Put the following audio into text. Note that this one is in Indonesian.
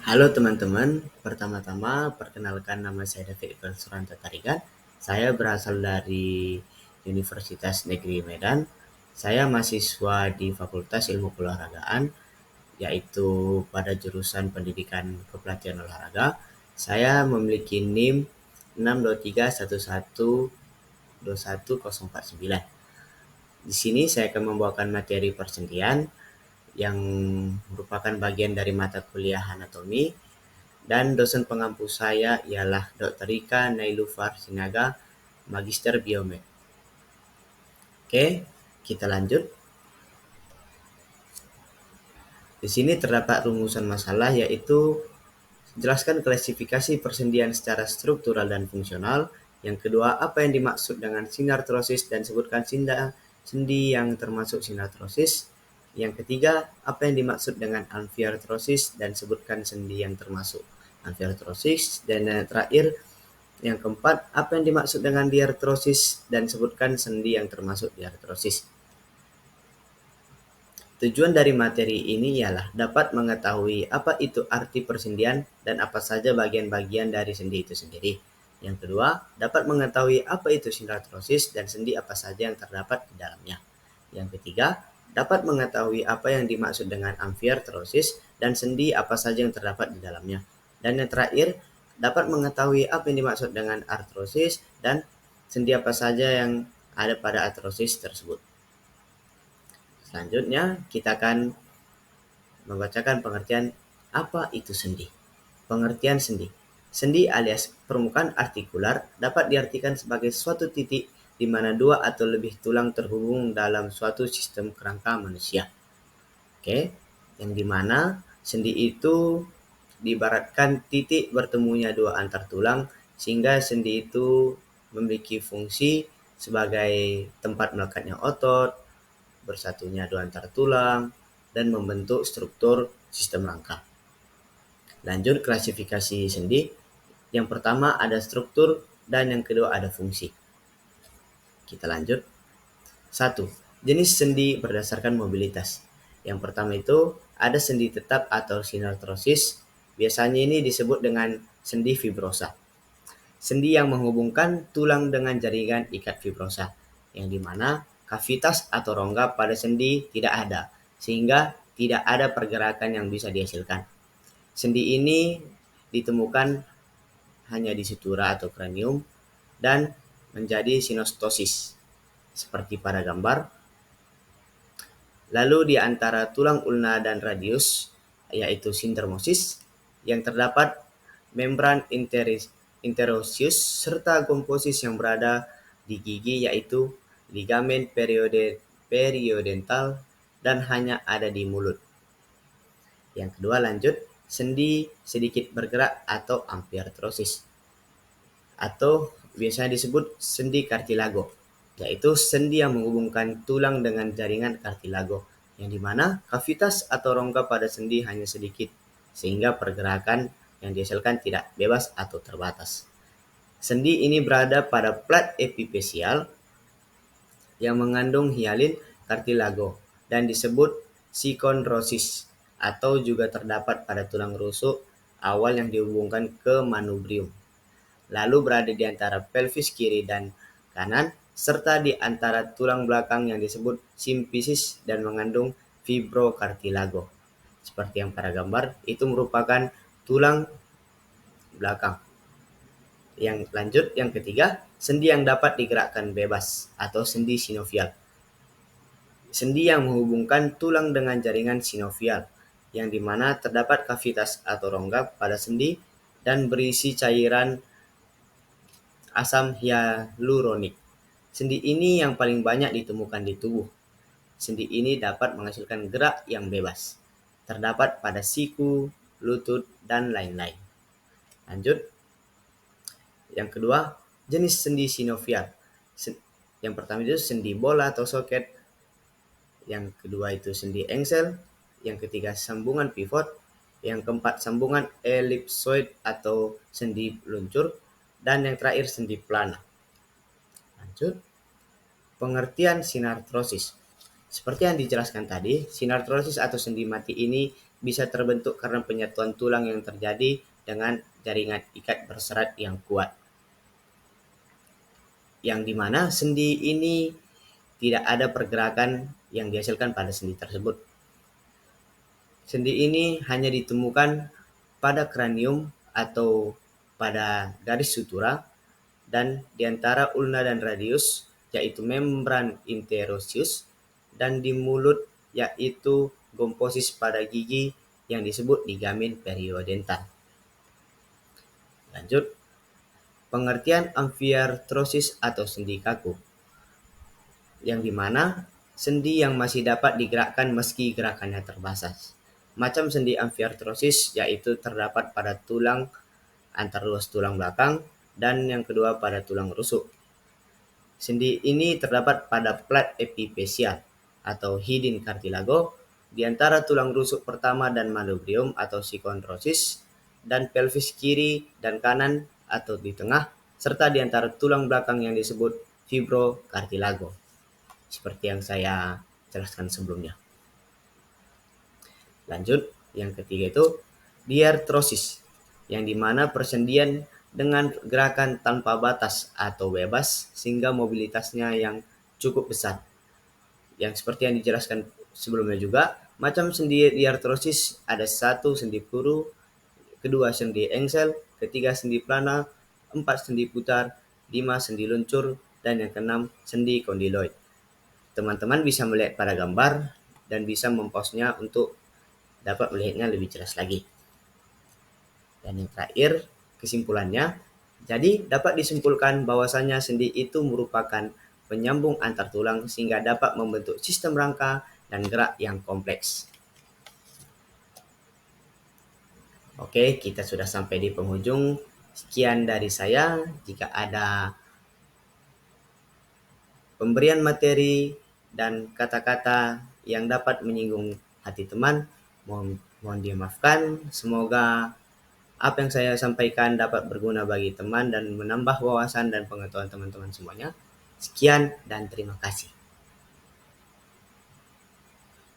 Halo teman-teman, pertama-tama perkenalkan nama saya David Iqbal Suranta Tarigan. Saya berasal dari Universitas Negeri Medan. Saya mahasiswa di Fakultas Ilmu Keolahragaan, yaitu pada jurusan Pendidikan Kepelatihan Olahraga. Saya memiliki NIM 62311210149. Di sini saya akan membawakan materi persendian yang merupakan bagian dari mata kuliah anatomi. Dan dosen pengampu saya ialah Dr. Rika Nailufar Sinaga, Magister Biomed. Oke, kita lanjut. Di sini terdapat rumusan masalah, yaitu jelaskan klasifikasi persendian secara struktural dan fungsional. Yang kedua, apa yang dimaksud dengan sinartrosis dan sebutkan sendi yang termasuk sinartrosis. Yang ketiga, apa yang dimaksud dengan amfiartrosis dan sebutkan sendi yang termasuk amfiartrosis. Dan yang terakhir, yang keempat, apa yang dimaksud dengan diartrosis dan sebutkan sendi yang termasuk diartrosis. Tujuan dari materi ini ialah dapat mengetahui apa itu arti persendian dan apa saja bagian-bagian dari sendi itu sendiri. Yang kedua, dapat mengetahui apa itu sinartrosis dan sendi apa saja yang terdapat di dalamnya. Yang ketiga, dapat mengetahui apa yang dimaksud dengan amfiartrosis dan sendi apa saja yang terdapat di dalamnya. Dan yang terakhir, dapat mengetahui apa yang dimaksud dengan artrosis dan sendi apa saja yang ada pada artrosis tersebut. Selanjutnya, kita akan membacakan pengertian apa itu sendi. Pengertian sendi. Sendi alias permukaan artikular dapat diartikan sebagai suatu titik di mana dua atau lebih tulang terhubung dalam suatu sistem kerangka manusia. Oke, yang dimana sendi itu diibaratkan titik bertemunya dua antar tulang, sehingga sendi itu memiliki fungsi sebagai tempat melekatnya otot, bersatunya dua antar tulang, dan membentuk struktur sistem rangka. Lanjut klasifikasi sendi. Yang pertama ada struktur dan yang kedua ada fungsi. Kita lanjut. 1. Jenis sendi berdasarkan mobilitas. Yang pertama itu ada sendi tetap atau sinartrosis. Biasanya ini disebut dengan sendi fibrosa. Sendi yang menghubungkan tulang dengan jaringan ikat fibrosa, yang dimana kavitas atau rongga pada sendi tidak ada, sehingga tidak ada pergerakan yang bisa dihasilkan. Sendi ini ditemukan hanya di sutura atau kranium dan menjadi sinostosis, seperti pada gambar. Lalu di antara tulang ulna dan radius, yaitu sindermosis, yang terdapat membran interosius serta komposis yang berada di gigi, yaitu ligamen periodental dan hanya ada di mulut. Yang kedua lanjut, sendi sedikit bergerak atau amfiartrosis, atau biasanya disebut sendi cartilago, yaitu sendi yang menghubungkan tulang dengan jaringan cartilago, yang dimana kavitas atau rongga pada sendi hanya sedikit, sehingga pergerakan yang dihasilkan tidak bebas atau terbatas. Sendi ini berada pada plat epifisial yang mengandung hialin cartilago dan disebut sikonrosis, atau juga terdapat pada tulang rusuk awal yang dihubungkan ke manubrium. Lalu berada di antara pelvis kiri dan kanan, serta di antara tulang belakang yang disebut simfisis dan mengandung fibrocartilago. Seperti yang pada gambar, itu merupakan tulang belakang. Yang lanjut, yang ketiga, sendi yang dapat digerakkan bebas atau sendi sinovial. Sendi yang menghubungkan tulang dengan jaringan sinovial, yang dimana terdapat kavitas atau rongga pada sendi dan berisi cairan asam hyaluronik. Sendi ini yang paling banyak ditemukan di tubuh. Sendi ini dapat menghasilkan gerak yang bebas. Terdapat pada siku, lutut, dan lain-lain. Lanjut. Yang kedua, jenis sendi sinovial. Yang pertama itu sendi bola atau soket. Yang kedua itu sendi engsel. Yang ketiga sambungan pivot. Yang keempat sambungan elipsoid atau sendi luncur. Dan yang terakhir sendi plana. Lanjut. Pengertian sinartrosis. Seperti yang dijelaskan tadi, sinartrosis atau sendi mati ini bisa terbentuk karena penyatuan tulang yang terjadi dengan jaringan ikat berserat yang kuat, yang dimana sendi ini tidak ada pergerakan yang dihasilkan pada sendi tersebut. Sendi ini hanya ditemukan pada kranium atau pada garis sutura dan di antara ulna dan radius, yaitu membran interosius, dan di mulut, yaitu gomposis pada gigi yang disebut ligamen periodental. Lanjut, pengertian amfiartrosis atau sendi kaku, yang dimana sendi yang masih dapat digerakkan meski gerakannya terbatas. Macam sendi amfiartrosis yaitu terdapat pada tulang antar ruas tulang belakang dan yang kedua pada tulang rusuk. Sendi ini terdapat pada plat epifasial atau hidin cartilago di antara tulang rusuk pertama dan manubrium atau sikontrosis dan pelvis kiri dan kanan atau di tengah serta di antara tulang belakang yang disebut fibrocartilago. Seperti yang saya jelaskan sebelumnya. Lanjut, yang ketiga itu diartrosis, yang dimana persendian dengan gerakan tanpa batas atau bebas sehingga mobilitasnya yang cukup besar. Yang seperti yang dijelaskan sebelumnya juga, macam sendi diartrosis ada 1 sendi puru, kedua sendi engsel, ketiga sendi plana, 4 sendi putar, 5 sendi luncur, dan yang keenam sendi kondiloid. Teman-teman bisa melihat pada gambar dan bisa mempause-nya untuk dapat melihatnya lebih jelas lagi. Dan yang terakhir, kesimpulannya, jadi dapat disimpulkan bahwasanya sendi itu merupakan penyambung antar tulang sehingga dapat membentuk sistem rangka dan gerak yang kompleks. Oke, kita sudah sampai di penghujung. Sekian dari saya. Jika ada pemberian materi dan kata-kata yang dapat menyinggung hati teman, mohon dimaafkan. Semoga apa yang saya sampaikan dapat berguna bagi teman dan menambah wawasan dan pengetahuan teman-teman semuanya. Sekian dan terima kasih.